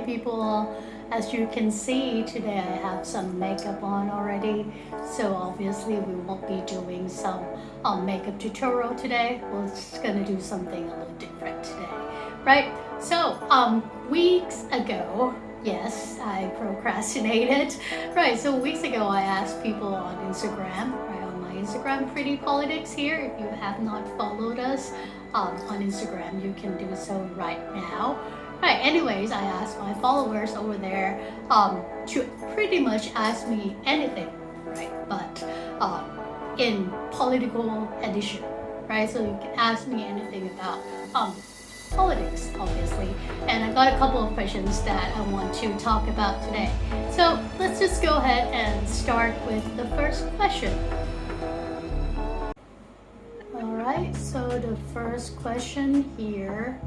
people. As you can see, today I have some makeup on already, so obviously we won't be doing some makeup tutorial today. We're just gonna do something a little different today, right? So weeks ago, yes, I procrastinated, right? So weeks ago I asked people on Instagram, right, on my Instagram, Pretty Politics here. If you have not followed us on Instagram, you can do so right now. Right, anyways, I asked my followers over there to pretty much ask me anything, right? But in political edition, right? So you can ask me anything about politics, obviously. And I got a couple of questions that I want to talk about today. So let's just go ahead and start with the first question. All right, so the first question here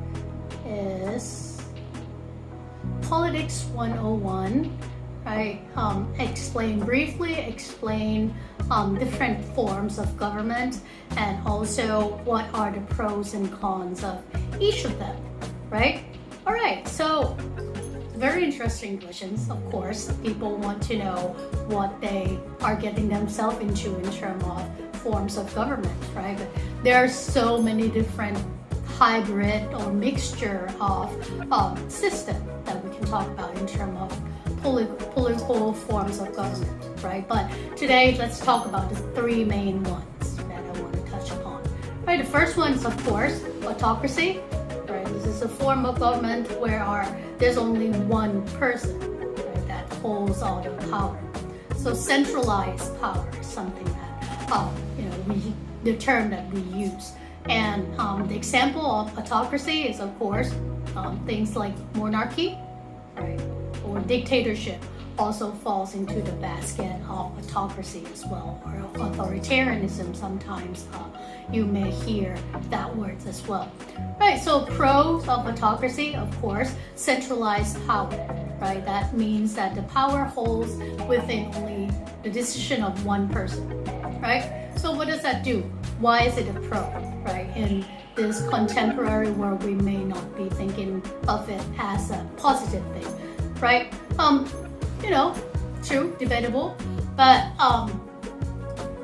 is Politics 101, right? Explain different forms of government, and also what are the pros and cons of each of them, right? All right, so very interesting questions. Of course, people want to know what they are getting themselves into in terms of forms of government, right? But there are so many different hybrid or mixture of system that we can talk about in terms of political forms of government, right? But today, let's talk about the three main ones that I want to touch upon. Right, the first one is, of course, autocracy. Right, this is a form of government where there's only one person, right, that holds all the power. So centralized power is something that the term that we use. And the example of autocracy is, of course, things like monarchy, right, or dictatorship also falls into the basket of autocracy as well, or authoritarianism. Sometimes you may hear that word as well, right? So pros of autocracy, of course, centralized power, right? That means that the power holds within only the decision of one person, right? So what does that do? Why is it a pro, right? In this contemporary world, we may not be thinking of it as a positive thing, right? True, debatable, but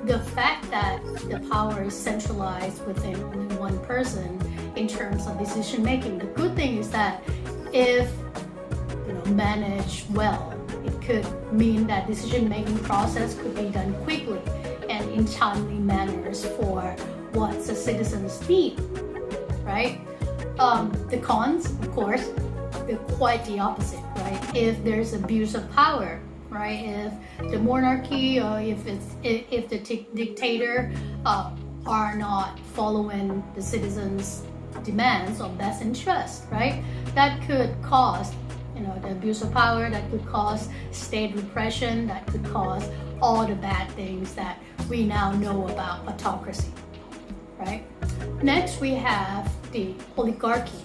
the fact that the power is centralized within only one person in terms of decision making, the good thing is that if managed well, it could mean that decision making process could be done quickly and in timely manners for what the citizens need, right? The cons, of course, they're quite the opposite, right? If there's abuse of power, right? If the monarchy or if the dictator are not following the citizens' demands or best interest, right? That could cause the abuse of power, that could cause state repression, that could cause all the bad things that we now know about autocracy, right? Next, we have the oligarchy,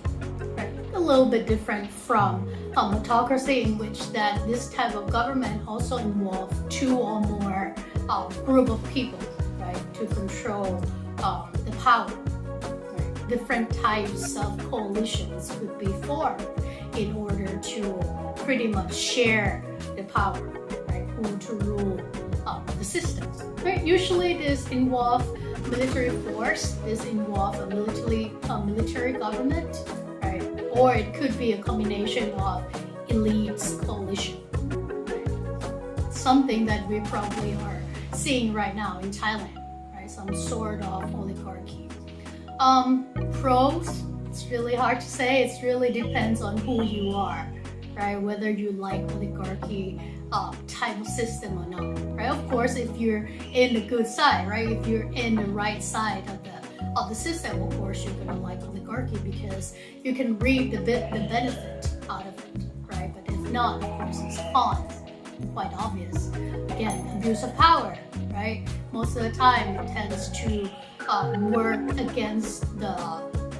right? A little bit different from autocracy, in which that this type of government also involves two or more group of people, right, to control the power. Right? Different types of coalitions could be formed in order to pretty much share the power, right, who to rule the system. Right? Usually this involves military force, this involves a military government, right? Or it could be a combination of elites coalition. Right? Something that we probably are seeing right now in Thailand, right? Some sort of oligarchy. Pros, it's really hard to say. It really depends on who you are, right? Whether you like oligarchy type of system or not, right? Of course, if you're in the good side, right? If you're in the right side of the system, of course, you're gonna like oligarchy because you can reap the benefit out of it, right? But if not, of course, it's cons, quite obvious. Again, abuse of power, right? Most of the time, it tends to work against the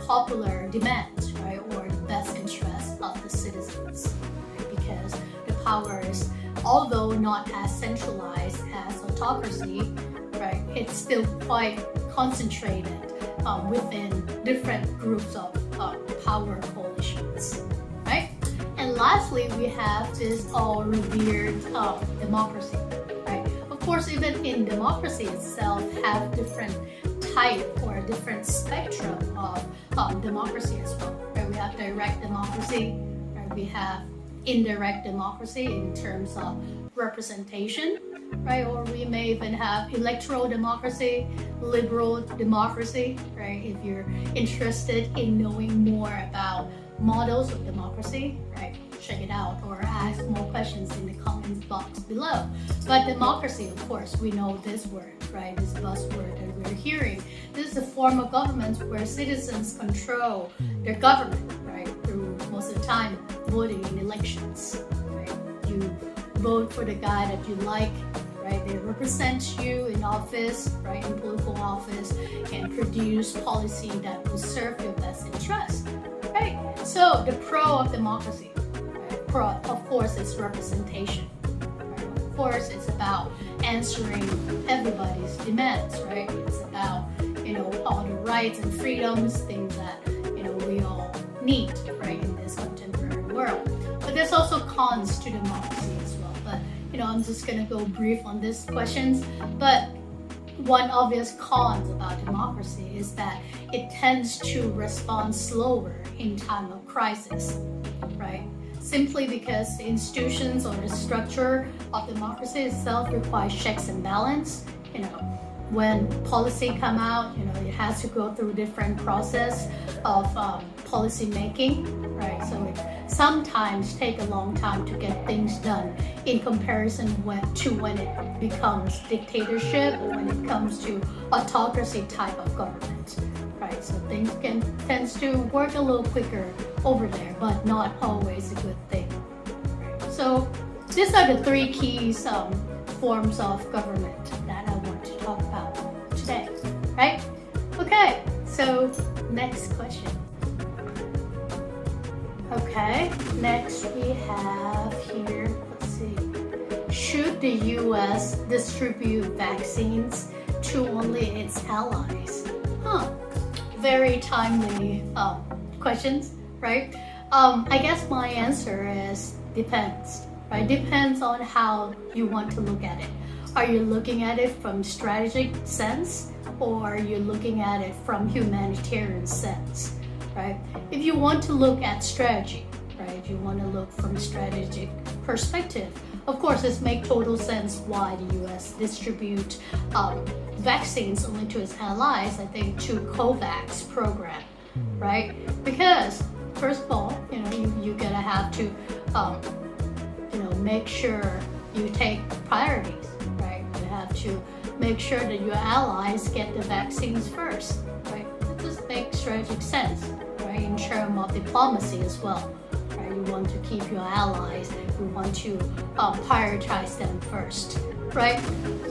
popular demands, right, or the best interest of the citizens, right? Because the power is, although not as centralized as autocracy, right, it's still quite concentrated within different groups of power coalitions, right? And lastly, we have this all revered democracy, right? Of course, even in democracy itself have different type or a different spectrum of democracy as well, right? We have direct democracy, right? We have indirect democracy in terms of representation, right? Or we may even have electoral democracy, liberal democracy, right? If you're interested in knowing more about models of democracy, right? Check it out or ask more questions in the comments box below. But democracy, of course, we know this word, right? This buzzword that we're hearing. This is a form of government where citizens control their government, right? Through most of the time voting in elections, right? You vote for the guy that you like, right? They represent you in office, right? In political office, and produce policy that will serve your best interest, right? So the pro of democracy, right? Pro, of course, is representation. Right? Of course, it's about answering everybody's demands, right? It's about, all the rights and freedoms, things that, we all need, right, in this contemporary world. But there's also cons to democracy as well. But, I'm just gonna go brief on these questions. But one obvious con about democracy is that it tends to respond slower in time of crisis, right? Simply because the institutions or the structure of democracy itself requires checks and balance. When policy come out, it has to go through different process of policy making, right? So it sometimes take a long time to get things done in comparison to when it becomes dictatorship or when it comes to autocracy type of government, right? So things tends to work a little quicker over there, but not always a good thing. Right? So these are the three keys forms of government that I want to talk about today, right? Okay, so next question. Okay, next we have here, let's see. Should the US distribute vaccines to only its allies? Very timely questions, right? I guess my answer is depends, right? Depends on how you want to look at it. Are you looking at it from strategic sense or are you looking at it from humanitarian sense, right? If you want to look at strategy, right? If you want to look from strategic perspective, of course, it makes total sense why the US distribute vaccines only to its allies, I think, to COVAX program, right? Because first of all, you gotta have to, make sure you take priorities, right? You have to make sure that your allies get the vaccines first, right? That just makes strategic sense, right? In terms of diplomacy as well, right? You want to keep your allies, you want to prioritize them first, right?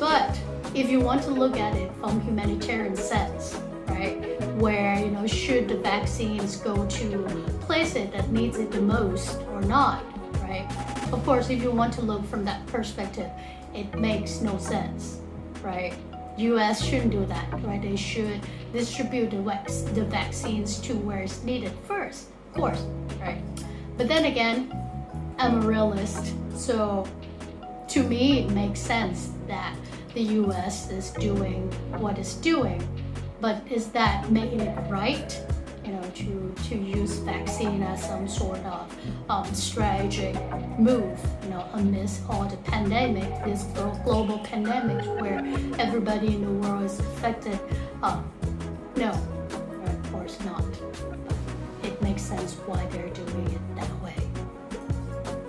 But if you want to look at it from humanitarian sense, right? Where, should the vaccines go to places that needs it the most or not, right? Of course, if you want to look from that perspective, it makes no sense, right? US shouldn't do that, right? They should distribute the vaccines to where it's needed first, of course, right? But then again, I'm a realist, so to me, it makes sense that the US is doing what it's doing. But is that making it right, to use vaccine as some sort of strategic move, amidst all the pandemic, this global pandemic where everybody in the world is affected? No, of course not. But it makes sense why they're doing it that way.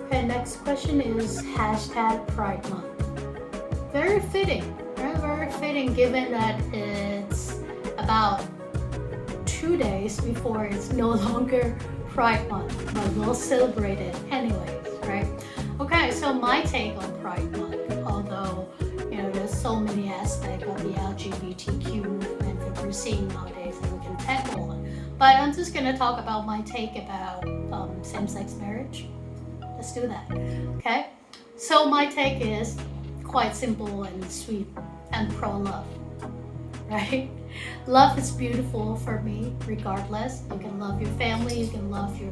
Okay, next question is #Pride Month. Very fitting, very fitting given that it's about 2 days before it's no longer Pride Month, but we'll celebrate it anyways, right? Okay, so my take on Pride Month, although there's so many aspects of the LGBTQ movement that we're seeing nowadays that we can tackle on, but I'm just gonna talk about my take about same-sex marriage. Let's do that, okay? So my take is quite simple and sweet and pro-love, right? Love is beautiful for me regardless. You can love your family, you can love your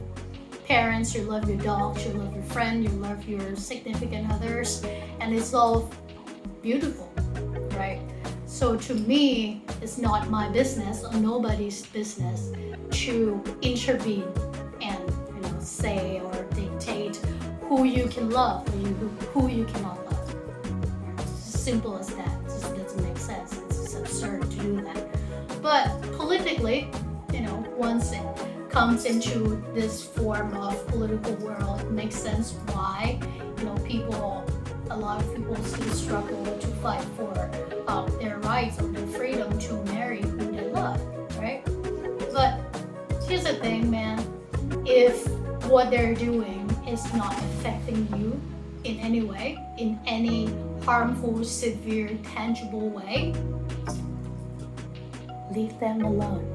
parents, you love your dogs, you love your friend, you love your significant others, and it's all beautiful, right? So to me, it's not my business or nobody's business to intervene and say or dictate who you can love or who you cannot love. It's as simple as that. It just doesn't make sense. It's just absurd to do that. But politically, once it comes into this form of political world, it makes sense why a lot of people still struggle to fight for their rights or their freedom to marry who they love, right? But here's the thing, man. If what they're doing is not affecting you in any way, in any harmful, severe, tangible way, leave them alone,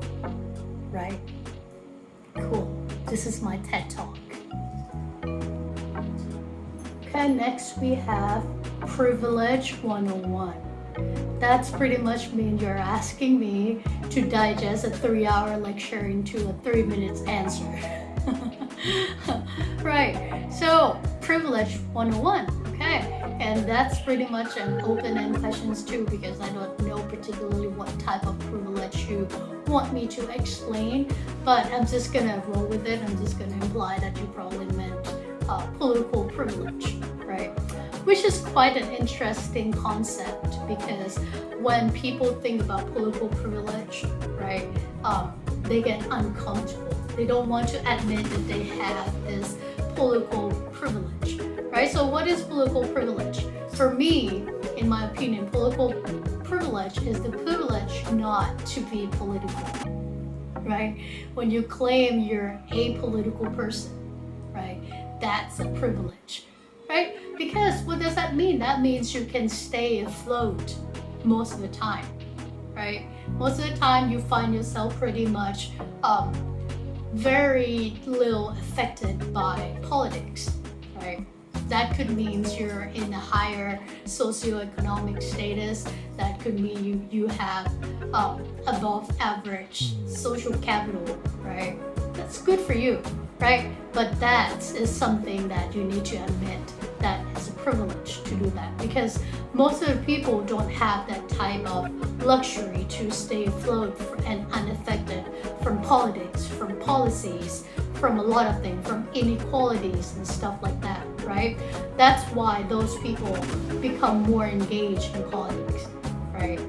right? Cool. This is my TED Talk. Okay, next we have Privilege 101. That's pretty much mean you're asking me to digest a 3-hour lecture into a 3 minutes answer. Right, so Privilege 101, okay? And that's pretty much an open-end questions too, because I don't know particularly what type of privilege you want me to explain, but I'm just gonna roll with it. I'm just gonna imply that you probably meant political privilege, right? Which is quite an interesting concept, because when people think about political privilege, right, they get uncomfortable. They don't want to admit that they have this political privilege, right? So what is political privilege? For me, in my opinion, political privilege is the privilege not to be political, right? When you claim you're a political person, right? That's a privilege, right? Because what does that mean? That means you can stay afloat most of the time, right? Most of the time you find yourself pretty much very little affected by politics, right? That could mean you're in a higher socioeconomic status. That could mean you have above average social capital, right? That's good for you, right? But that is something that you need to admit that it's a privilege to do that, because most of the people don't have that type of luxury to stay afloat and unaffected from politics, from policies, from a lot of things, from inequalities and stuff like that, right? That's why those people become more engaged in politics, right?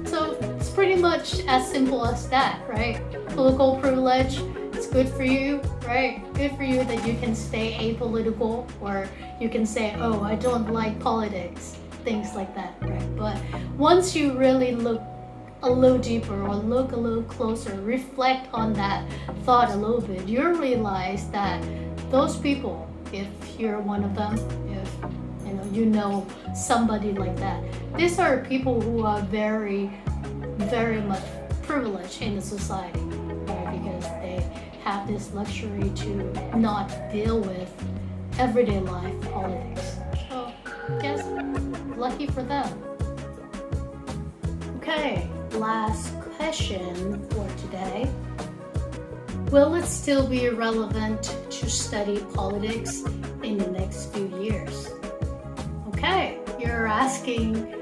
So it's pretty much as simple as that, right? Political privilege, it's good for you, right? Good for you that you can stay apolitical, or you can say, oh, I don't like politics, things like that, right? But once you really look a little deeper or look a little closer, reflect on that thought a little bit, you'll realize that those people, if you're one of them, if you know somebody like that, these are people who are very, very much privileged in the society, right? Because they have this luxury to not deal with everyday life politics. So, yes, lucky for them. Okay, last question for today. Will it still be relevant to study politics in the next few years? Okay, you're asking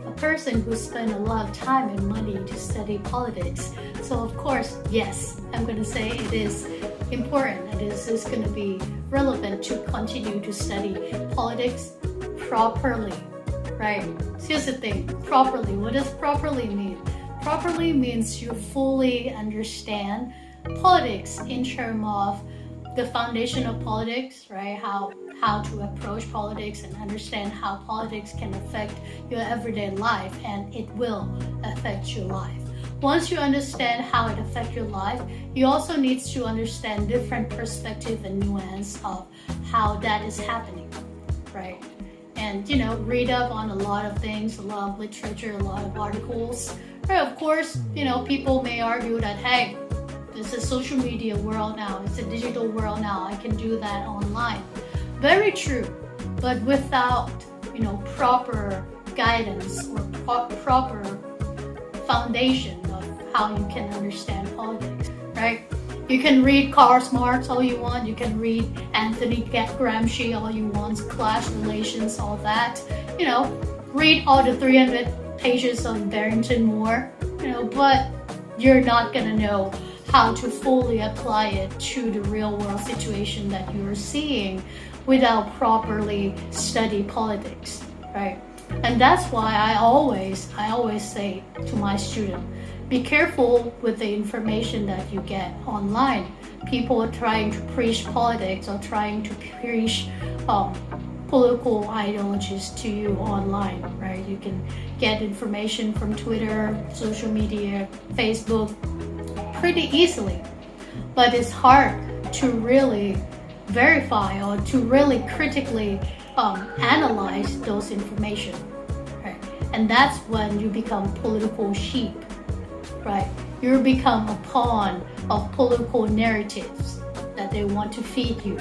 a person who spent a lot of time and money to study politics. So of course, yes, I'm going to say it is important and it is going to be relevant to continue to study politics properly, right? So here's the thing, properly. What does properly mean? Properly means you fully understand politics in terms of the foundation of politics, right? How to approach politics and understand how politics can affect your everyday life, and it will affect your life. Once you understand how it affects your life, you also need to understand different perspective and nuance of how that is happening, right? And read up on a lot of things, a lot of literature, a lot of articles. Right? Of course, people may argue that, hey, it's a social media world now, it's a digital world now, I can do that online. Very true, but without proper guidance or proper foundation of how you can understand politics, right? You can read Karl Marx all you want. You can read Anthony Gramsci all you want. Class relations, all that. Read all the 300 pages of Barrington Moore. But you're not gonna know how to fully apply it to the real world situation that you're seeing without properly study politics, right? And that's why I always say to my student, be careful with the information that you get online. People are trying to preach politics or trying to preach political ideologies to you online, right? You can get information from Twitter, social media, Facebook pretty easily, but it's hard to really verify or to really critically analyze those information, right? And that's when you become political sheep, right? You become a pawn of political narratives that they want to feed you,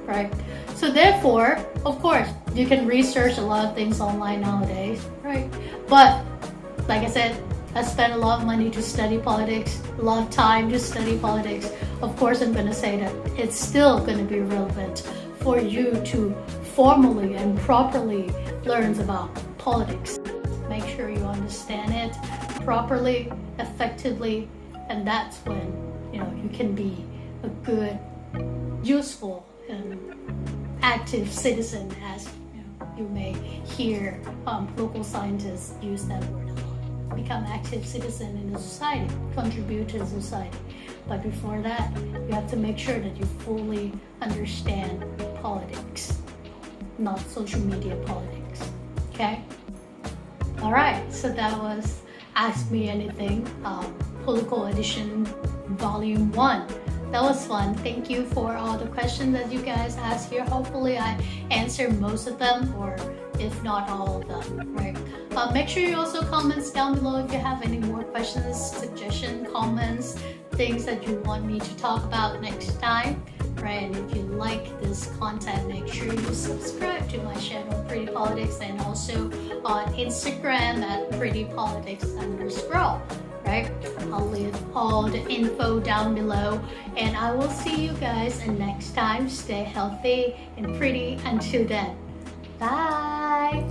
right? So therefore, of course, you can research a lot of things online nowadays, right? But like I said, I spent a lot of money to study politics, a lot of time to study politics. Of course, I'm going to say that it's still going to be relevant for you to formally and properly learn about politics. Make sure you understand it properly, effectively, and that's when you can be a good, useful, and active citizen, as you may hear local scientists use that word a lot. Become active citizen in the society, contribute to the society. But before that, you have to make sure that you fully understand politics, not social media politics. Okay? All right, so that was Ask Me Anything, Political Edition Volume 1. That was fun. Thank you for all the questions that you guys asked here. Hopefully I answered most of them, or if not all of them, right? Make sure you also comment down below if you have any more questions, suggestions, comments, things that you want me to talk about next time, right? And if you like this content, make sure you subscribe to my channel, Pretty Politics, and also on Instagram at prettypolitics_. Right? I'll leave all the info down below, and I will see you guys next time. Stay healthy and pretty until then. Bye!